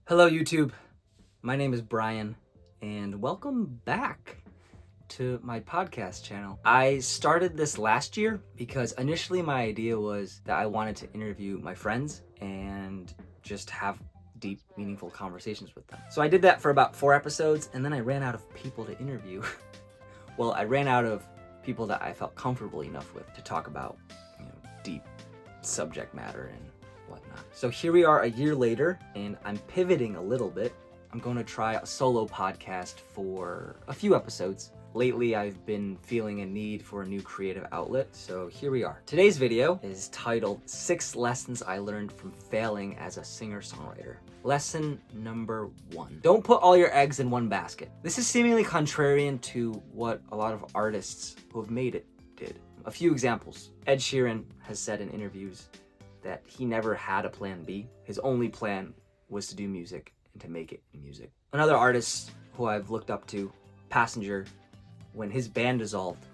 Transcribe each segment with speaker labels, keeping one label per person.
Speaker 1: Hello YouTube, my name is Brian and welcome back to my podcast channel. I started this last year because initially my idea was that I wanted to interview my friends and just have deep, meaningful conversations with them. So I did that for about 4 episodes and then I ran out of people to interview. Well, I ran out of people that I felt comfortable enough with to talk about, deep subject matter and whatnot. So here we are a year later, and I'm pivoting a little bit. I'm going to try a solo podcast for a few episodes. Lately, I've been feeling a need for a new creative outlet, so here we are. Today's video is titled 6 Lessons I Learned from Failing as a Singer-Songwriter. Lesson number 1. Don't put all your eggs in one basket. This is seemingly contrarian to what a lot of artists who have made it did. A few examples. Ed Sheeran has said in interviews that he never had a plan B. His only plan was to do music and to make it in music. Another artist who I've looked up to, Passenger, when his band dissolved,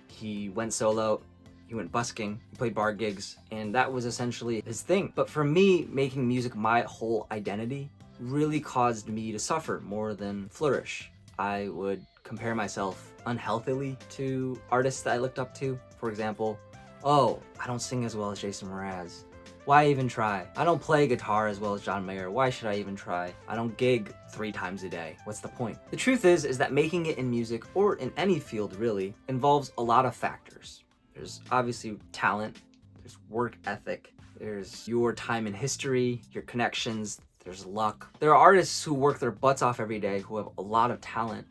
Speaker 1: he went solo, he went busking, he played bar gigs, and that was essentially his thing. But for me, making music my whole identity really caused me to suffer more than flourish. I would compare myself unhealthily to artists that I looked up to. For example, oh, I don't sing as well as Jason Mraz. Why even try? I don't play guitar as well as John Mayer. Why should I even try? I don't gig 3 times a day. What's the point? The truth is that making it in music, or in any field really, involves a lot of factors. There's obviously talent, there's work ethic, there's your time in history, your connections, there's luck. There are artists who work their butts off every day who have a lot of talent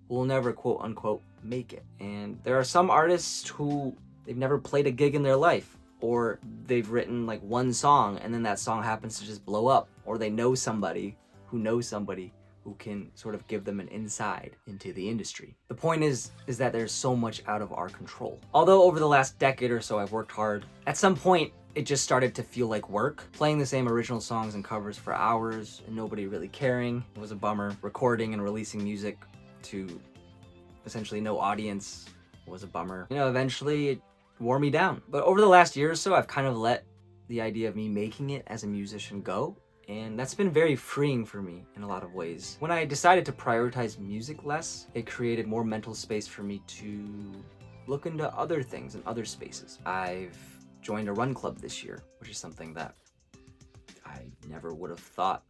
Speaker 1: who will never quote unquote make it. And there are some artists who they've never played a gig in their life, or they've written like one song and then that song happens to just blow up, or they know somebody who can sort of give them an insight into the industry. The point is that there's so much out of our control. Although over the last decade or so I've worked hard, at some point it just started to feel like work. Playing the same original songs and covers for hours and nobody really caring was a bummer. Recording and releasing music to essentially no audience was a bummer. Eventually it wore me down. But over the last year or so, I've kind of let the idea of me making it as a musician go, and that's been very freeing for me in a lot of ways. When I decided to prioritize music less, it created more mental space for me to look into other things and other spaces. I've joined a run club this year, which is something that I never would have thought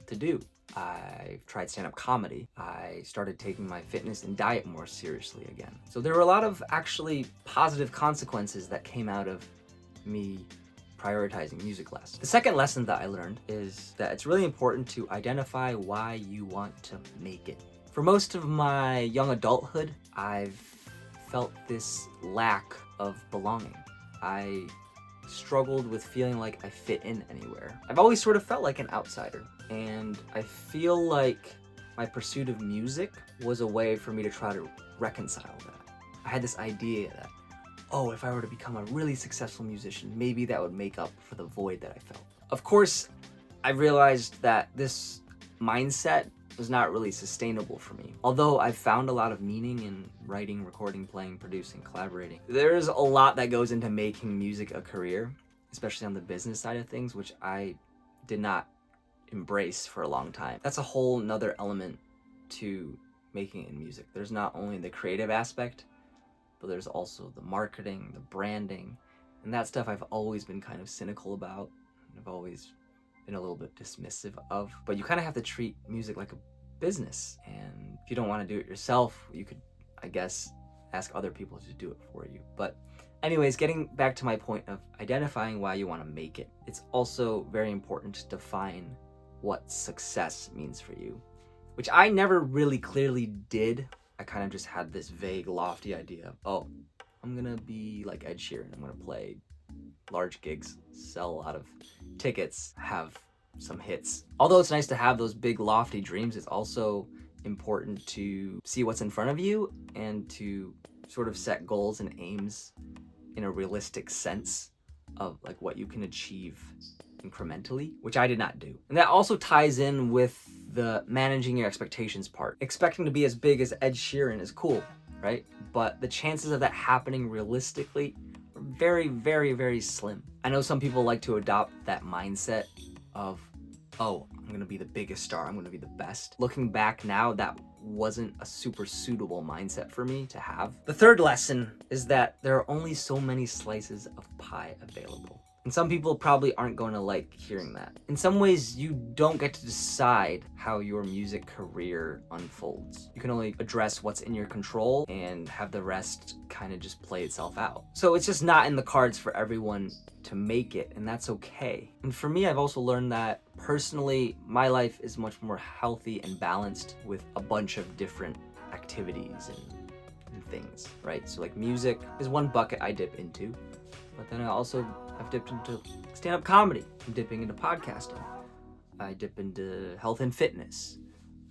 Speaker 1: to do. I've tried stand-up comedy. I started taking my fitness and diet more seriously again. So there were a lot of actually positive consequences that came out of me prioritizing music less. The second lesson that I learned is that it's really important to identify why you want to make it. For most of my young adulthood, I've felt this lack of belonging. I struggled with feeling like I fit in anywhere. I've always sort of felt like an outsider, and I feel like my pursuit of music was a way for me to try to reconcile that. I had this idea that, oh, if I were to become a really successful musician, maybe that would make up for the void that I felt. Of course, I realized that this mindset was not really sustainable for me. Although I've found a lot of meaning in writing, recording, playing, producing, collaborating, there's a lot that goes into making music a career, especially on the business side of things, which I did not embrace for a long time. That's a whole nother element to making it in music. There's not only the creative aspect, but there's also the marketing, the branding, and that stuff I've always been kind of cynical about. I've always been a little bit dismissive of, but you kind of have to treat music like a business, and if you don't want to do it yourself, you could, I guess, ask other people to do it for you. But anyways, getting back to my point of identifying why you want to make it, it's also very important to define what success means for you, which I never really clearly did. I kind of just had this vague, lofty idea of, oh, I'm gonna be like Ed Sheeran. I'm gonna play large gigs, sell a lot of tickets, have some hits. Although it's nice to have those big, lofty dreams, it's also important to see what's in front of you and to sort of set goals and aims in a realistic sense of like what you can achieve incrementally, which I did not do. And that also ties in with the managing your expectations part. Expecting to be as big as Ed Sheeran is cool, right? But the chances of that happening realistically are very, very, very slim. I know some people like to adopt that mindset of, oh, I'm I'm gonna be the biggest star, I'm gonna be the best. Looking back now, that wasn't a super suitable mindset for me to have. The third lesson is that there are only so many slices of pie available. And some people probably aren't going to like hearing that. In some ways, you don't get to decide how your music career unfolds. You can only address what's in your control and have the rest kind of just play itself out. So it's just not in the cards for everyone to make it, and that's okay. And for me, I've also learned that personally, my life is much more healthy and balanced with a bunch of different activities and things, right? So like music is one bucket I dip into, but then I've dipped into stand-up comedy. I'm dipping into podcasting. I dip into health and fitness.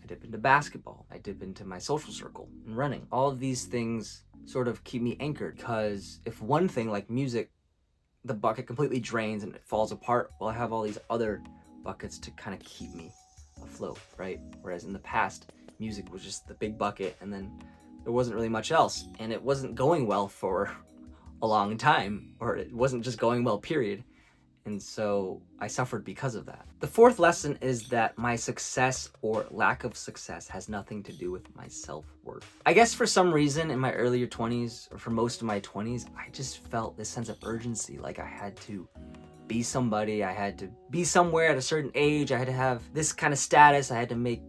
Speaker 1: I dip into basketball. I dip into my social circle and running. All of these things sort of keep me anchored, because if one thing like music, the bucket completely drains and it falls apart, well, I have all these other buckets to kind of keep me afloat, right? Whereas in the past, music was just the big bucket and then there wasn't really much else, and it wasn't going well for a long time, or it wasn't just going well, period. And so I suffered because of that. The fourth lesson is that my success or lack of success has nothing to do with my self-worth. I guess for some reason in my earlier 20s, or for most of my 20s, I just felt this sense of urgency, like I had to be somebody, I had to be somewhere at a certain age, I had to have this kind of status, I had to make,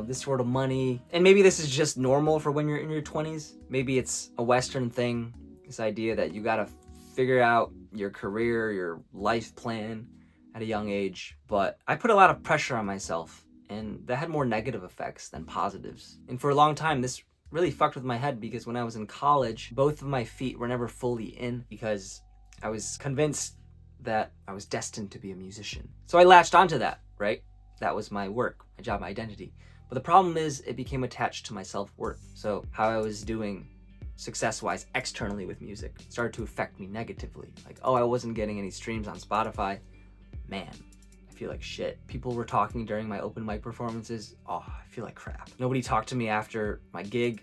Speaker 1: this sort of money. And maybe this is just normal for when you're in your 20s. Maybe it's a Western thing, this idea that you gotta figure out your career, your life plan at a young age. But I put a lot of pressure on myself, and that had more negative effects than positives. And for a long time, this really fucked with my head, because when I was in college, both of my feet were never fully in, because I was convinced that I was destined to be a musician. So I latched onto that, right? That was my work, my job, my identity. But the problem is it became attached to my self-worth. So how I was doing success-wise externally with music started to affect me negatively. Like, oh, I wasn't getting any streams on Spotify. Man, I feel like shit. People were talking during my open mic performances. Oh, I feel like crap. Nobody talked to me after my gig.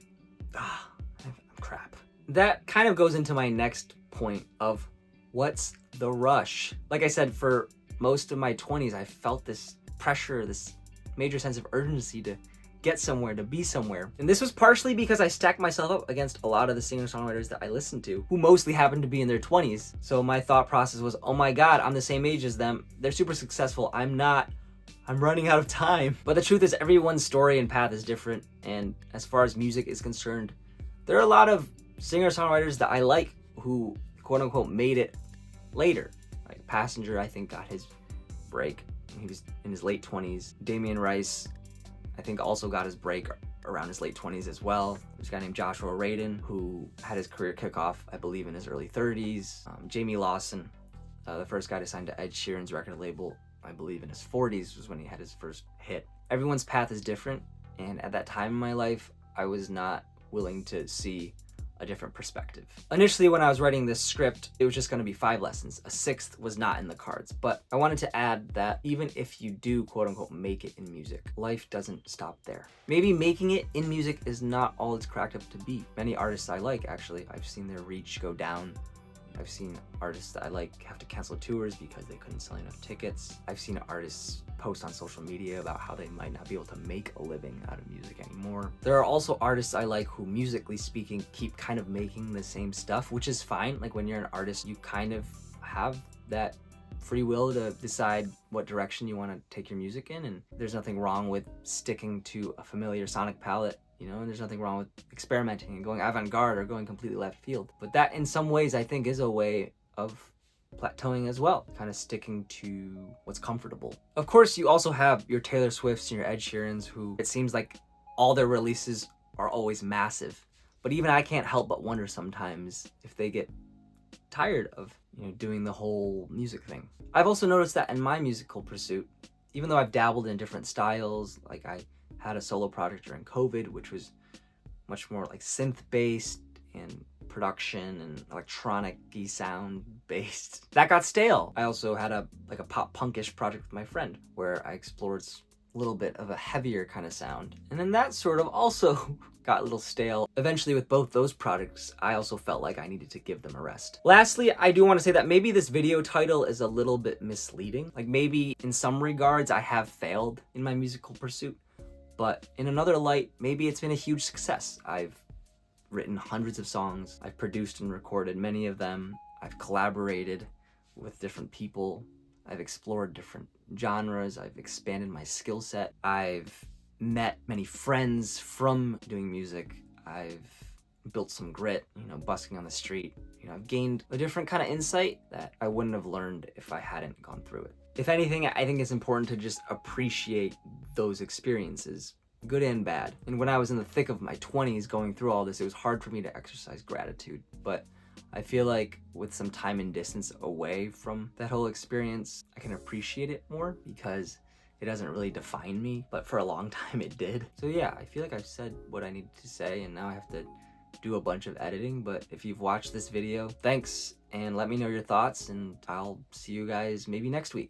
Speaker 1: I'm crap. That kind of goes into my next point of what's the rush? Like I said, for most of my 20s, I felt this pressure, this major sense of urgency to get somewhere, to be somewhere. And this was partially because I stacked myself up against a lot of the singer-songwriters that I listened to, who mostly happened to be in their 20s. So my thought process was, oh my God, I'm the same age as them. They're super successful. I'm not. I'm running out of time. But the truth is, everyone's story and path is different. And as far as music is concerned, there are a lot of singer-songwriters that I like who, quote unquote, made it later. Like Passenger, I think, got his break. He was in his late 20s. Damien Rice, I think, also got his break around his late 20s as well. There's a guy named Joshua Radin who had his career kick off, I believe, in his early 30s. Jamie Lawson, the first guy to sign to Ed Sheeran's record label, I believe in his 40s was when he had his first hit. Everyone's path is different, and at that time in my life, I was not willing to see a different perspective. Initially, when I was writing this script, it was just gonna be 5 lessons. A 6th was not in the cards, but I wanted to add that even if you do, quote unquote, make it in music, life doesn't stop there. Maybe making it in music is not all it's cracked up to be. Many artists I like, actually, I've seen their reach go down. I've seen artists that I like have to cancel tours because they couldn't sell enough tickets. I've seen artists post on social media about how they might not be able to make a living out of music anymore. There are also artists I like who, musically speaking, keep kind of making the same stuff, which is fine. Like when you're an artist, you kind of have that free will to decide what direction you want to take your music in, and there's nothing wrong with sticking to a familiar sonic palette, and there's nothing wrong with experimenting and going avant-garde or going completely left field. But that, in some ways, I think is a way of plateauing as well, kind of sticking to what's comfortable. Of course, you also have your Taylor Swifts and your Ed Sheerans, who it seems like all their releases are always massive. But even I can't help but wonder sometimes if they get tired of doing the whole music thing. I've also noticed that in my musical pursuit, even though I've dabbled in different styles, like I had a solo project during COVID, which was much more like synth-based and production and electronic-y sound-based. That got stale. I also had a pop-punkish project with my friend where I explored a little bit of a heavier kind of sound. And then that sort of also got a little stale. Eventually with both those products, I also felt like I needed to give them a rest. Lastly, I do want to say that maybe this video title is a little bit misleading. Like maybe in some regards I have failed in my musical pursuit, but in another light, maybe it's been a huge success. I've written hundreds of songs, I've produced and recorded many of them, I've collaborated with different people, I've explored different genres, I've expanded my skill set, I've met many friends from doing music, I've built some grit, busking on the street. I've gained a different kind of insight that I wouldn't have learned if I hadn't gone through it. If anything, I think it's important to just appreciate those experiences, good and bad. And when I was in the thick of my 20s going through all this, it was hard for me to exercise gratitude. But I feel like with some time and distance away from that whole experience, I can appreciate it more because it doesn't really define me, but for a long time it did. So yeah, I feel like I've said what I needed to say, and now I have to do a bunch of editing. But if you've watched this video, thanks, and let me know your thoughts, and I'll see you guys maybe next week.